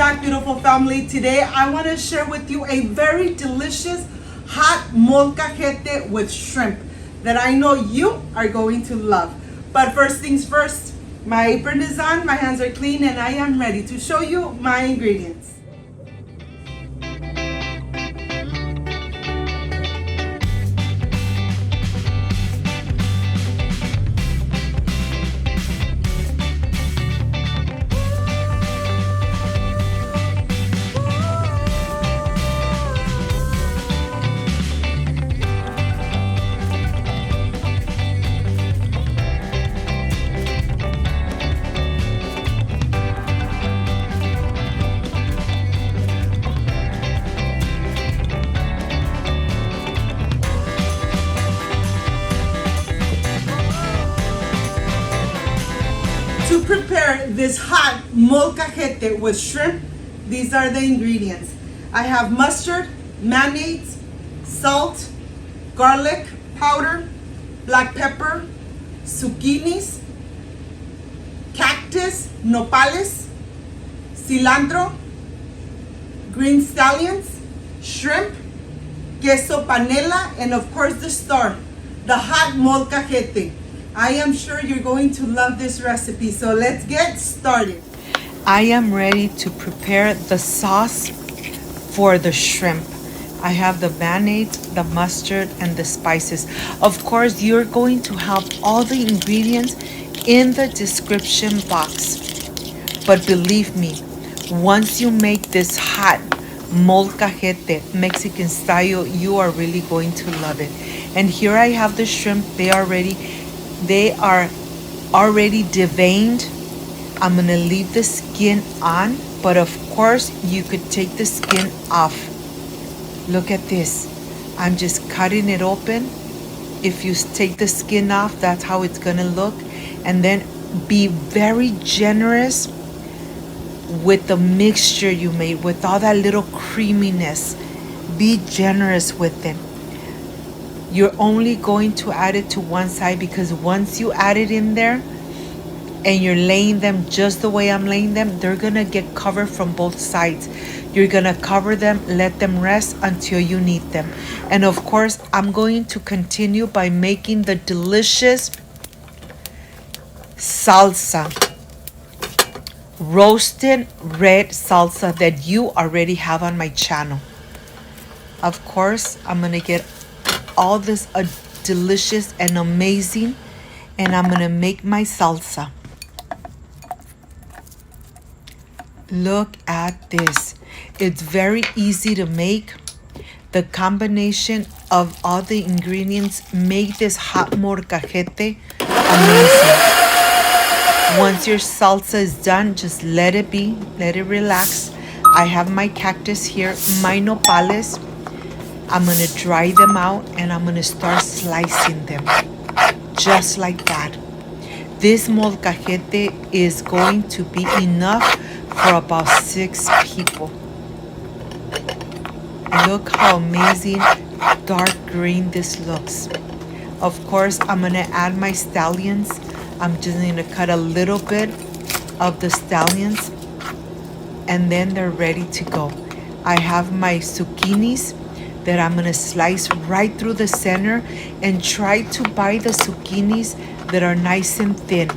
back, beautiful family. Today I want to share with you a very delicious hot molcajete with shrimp that I know you are going to love. But first things first, my apron is on, my hands are clean, and I am ready to show you my ingredients. To prepare this hot molcajete with shrimp, these are the ingredients. I have mustard, mayonnaise, salt, garlic powder, black pepper, zucchinis, cactus, nopales, cilantro, green scallions, shrimp, queso panela, and of course the star, the hot molcajete. I am sure you're going to love this recipe, so let's get started. I am ready to prepare the sauce for the shrimp. I have the mayonnaise, the mustard, and the spices. Of course, you're going to have all the ingredients in the description box. But believe me, once you make this hot molcajete Mexican style, you are really going to love it. And here I have the shrimp. They are already deveined. I'm gonna leave the skin on, but of course you could take the skin off. Look at this. I'm just cutting it open. If you take the skin off, that's how it's gonna look. And then be very generous with the mixture you made, with all that little creaminess. Be generous with it. You're only going to add it to one side, because once you add it in there and you're laying them just the way I'm laying them, they're gonna get covered from both sides. You're gonna cover them, let them rest until you need them. And of course, I'm going to continue by making the delicious salsa, roasted red salsa that you already have on my channel. Of course, I'm gonna get all this delicious and amazing, and I'm gonna make my salsa. Look at this. It's very easy to make. The combination of all the ingredients make this hot molcajete amazing. Once your salsa is done, just let it be, let it relax. I have my cactus here, my nopales. I'm gonna dry them out and I'm gonna start slicing them, just like that. This molcajete is going to be enough for about 6 people. Look how amazing dark green this looks. Of course, I'm gonna add my scallions. I'm just gonna cut a little bit of the scallions, and then they're ready to go. I have my zucchinis that I'm gonna slice right through the center, and try to buy the zucchinis that are nice and thin.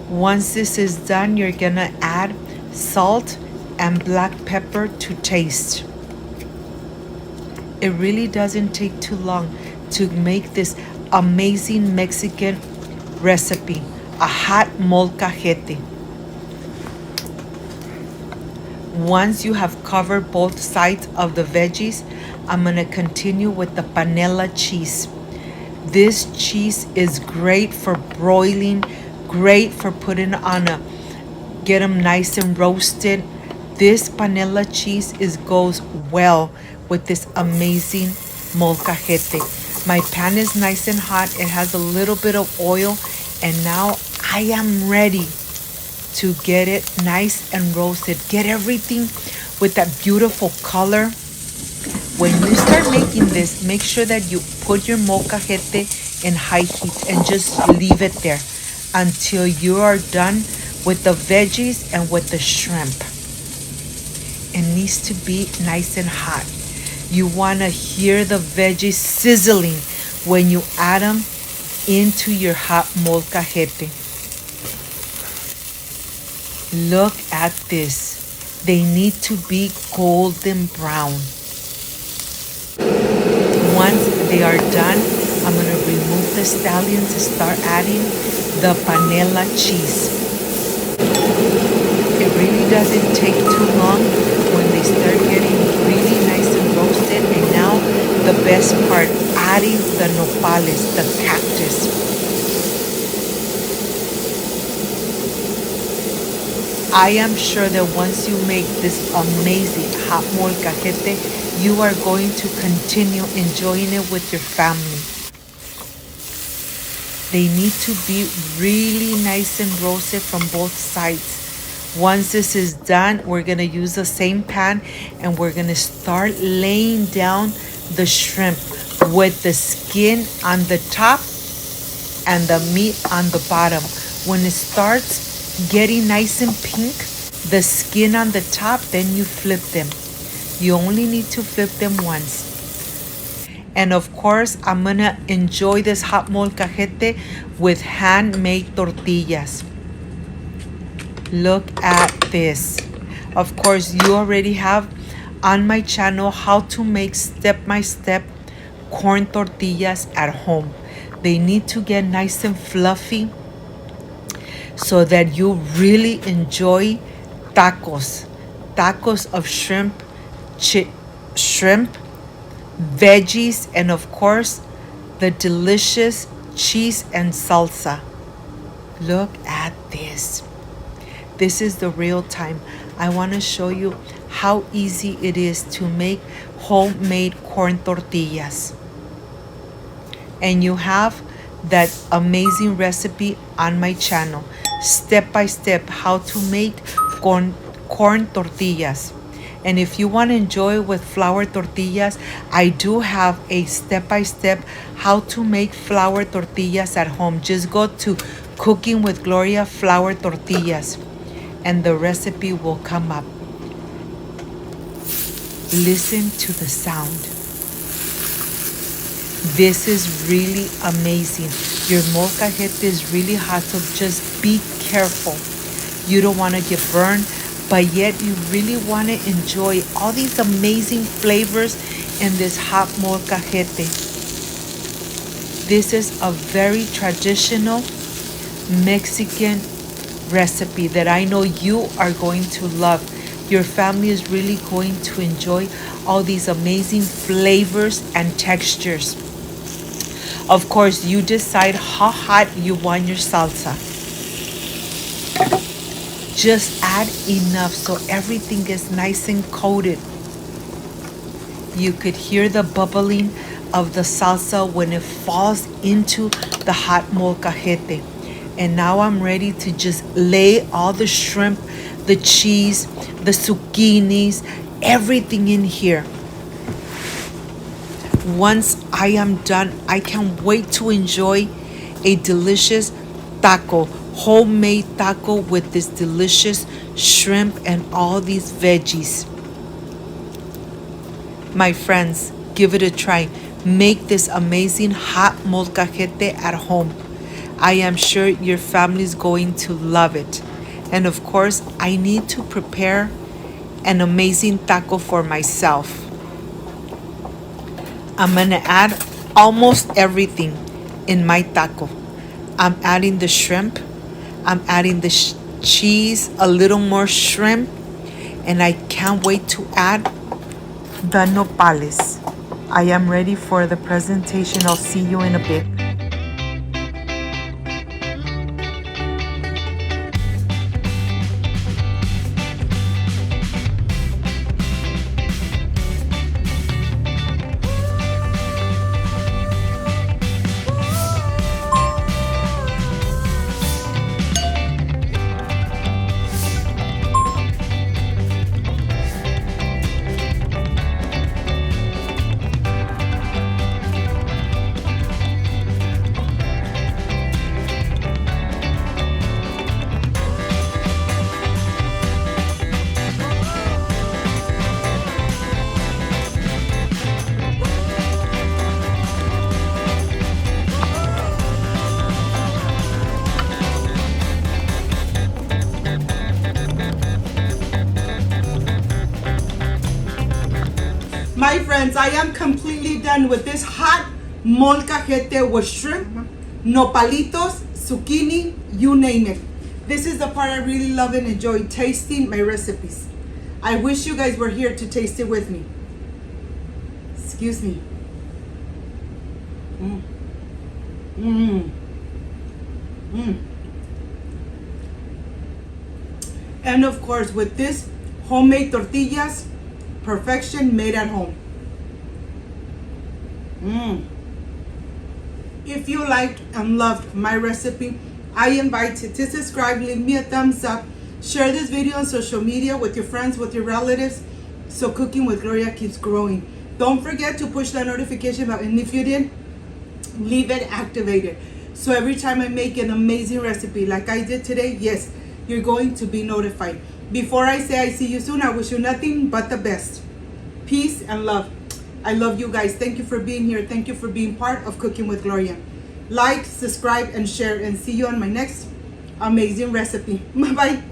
Once this is done, you're gonna add salt and black pepper to taste. It really doesn't take too long to make this amazing Mexican recipe, a hot molcajete. Once you have covered both sides of the veggies, I'm gonna continue with the panela cheese. This cheese is great for broiling, great for putting on get them nice and roasted. This panela cheese goes well with this amazing molcajete. My pan is nice and hot. It has a little bit of oil, and now I am ready to get it nice and roasted. Get everything with that beautiful color. When you start making this, make sure that you put your molcajete in high heat and just leave it there until you are done with the veggies and with the shrimp. It needs to be nice and hot. You want to hear the veggies sizzling when you add them into your hot molcajete. Look at this. They need to be golden brown. Once they are done, I'm going to remove the scallions and start adding the panela cheese. It really doesn't take too long when they start getting really nice and roasted. And now the best part, adding the nopales, the cactus. I am sure that once you make this amazing hot molcajete, you are going to continue enjoying it with your family. They need to be really nice and roasted from both sides. Once this is done, we're going to use the same pan and we're going to start laying down the shrimp with the skin on the top and the meat on the bottom. When it starts getting nice and pink, the skin on the top, then you flip them. You only need to flip them once. And of course, I'm gonna enjoy this hot molcajete with handmade tortillas. Look at this. Of course, you already have on my channel how to make step-by-step corn tortillas at home. They need to get nice and fluffy so that you really enjoy tacos of shrimp, veggies, and of course the delicious cheese and salsa. Look at this. This is the real time. I want to show you how easy it is to make homemade corn tortillas. And you have that amazing recipe on my channel, step by step how to make corn tortillas. And if you want to enjoy with flour tortillas, I do have a step-by-step how to make flour tortillas at home. Just go to Cooking with Gloria flour tortillas and the recipe will come up. Listen to the sound. This is really amazing. Your molcajete is really hot, so just be careful. You don't want to get burned, but yet you really want to enjoy all these amazing flavors in this hot molcajete. This is a very traditional Mexican recipe that I know you are going to love. Your family is really going to enjoy all these amazing flavors and textures. Of course, you decide how hot you want your salsa. Just add enough so everything is nice and coated. You could hear the bubbling of the salsa when it falls into the hot molcajete. And now I'm ready to just lay all the shrimp, the cheese, the zucchinis, everything in here. Once I am done, I can't wait to enjoy a delicious taco, homemade taco with this delicious shrimp and all these veggies. My friends, give it a try. Make this amazing hot molcajete at home. I am sure your family is going to love it. And of course, I need to prepare an amazing taco for myself. I'm gonna add almost everything in my taco. I'm adding the shrimp, I'm adding the cheese, a little more shrimp, and I can't wait to add the nopales. I am ready for the presentation. I'll see you in a bit. My friends, I am completely done with this hot molcajete with shrimp, nopalitos, zucchini, you name it. This is the part I really love and enjoy, tasting my recipes. I wish you guys were here to taste it with me. Excuse me. And of course, with this homemade tortillas, perfection made at home. If you liked and loved my recipe, I invite you to subscribe, leave me a thumbs up, share this video on social media with your friends, with your relatives, so Cooking with Gloria keeps growing. Don't forget to push that notification button, and if you did, leave it activated. So every time I make an amazing recipe like I did today, yes, you're going to be notified. Before I say I see you soon, I wish you nothing but the best. Peace and love. I love you guys. Thank you for being here. Thank you for being part of Cooking with Gloria. Like, subscribe, and share, and see you on my next amazing recipe. Bye-bye.